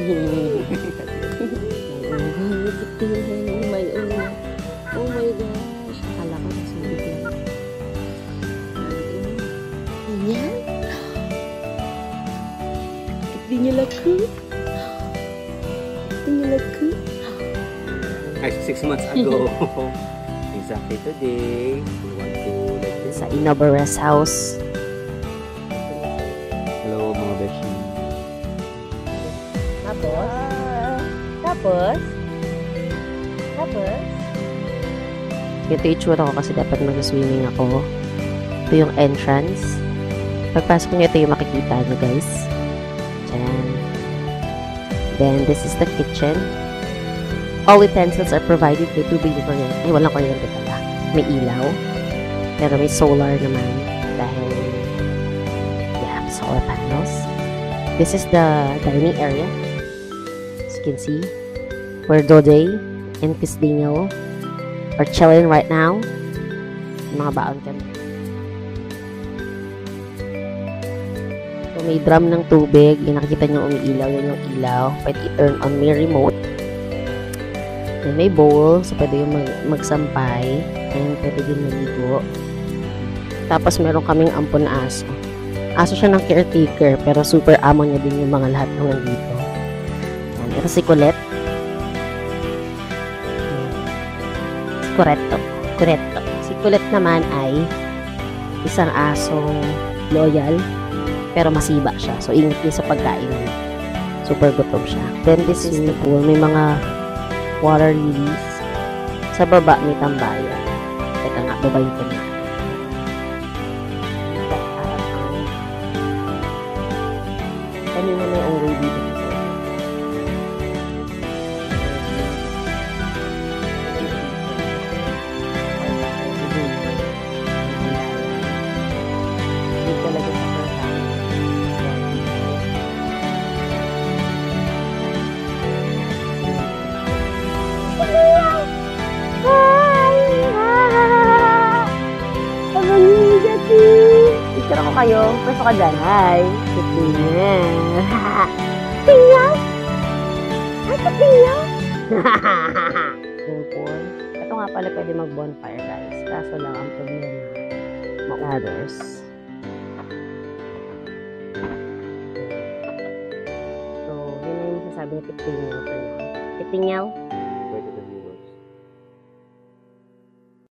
May una. Oh my gosh. Akala ko nasubig lang. Ayan. Hindi niya laku. Hindi niya laku. Ay, 6 months ago. Exactly today. We want to like this. Sa Inabaras house. Hello, mga beshi. Tapos? Ito yung itsura ko kasi dapat mag-swimming ako. Ito yung entrance. Pagpasok nyo, ito yung makikita nyo, guys. Diyan. Then, this is the kitchen. All utensils are provided with tubig na kuryente. Ay, walang kuryente pala. May ilaw. Pero may solar naman. Dahil, yeah, solar panels. This is the dining area. As you can see, where Dode and Pisdino are chilling right now. Mga baon kami. So, may drum ng tubig. Yung nakikita nyo umiilaw. Yan yung ilaw. Pwede i-turn on may remote. Then, may bowl. So, pwede yung magsampay. And pwede din maligo. Tapos, meron kaming ampon na aso. Aso siya ng caretaker. Pero super amo niya din yung mga lahat ng nandito. Ito si Colette. Correcto. Si Colette naman ay isang asong loyal pero masiba siya. So, ingat niya sa pagkain niya. Super gutom siya. Then, this is the pool. May mga water lilies. Sa baba, may tambayan. Teka nga, babayin ko na. Kanina na yung way dito. Picture ako kayo. Pwesto ka dyan. Hi. Tingnan. Tingnan? Ay, tingnan? Yung pool. Ito nga pala pwede mag-bonfire, guys. Kaso lang ang problema. Ma-others. So, yun na yung sasabi ni Titingyaw. Titingyaw?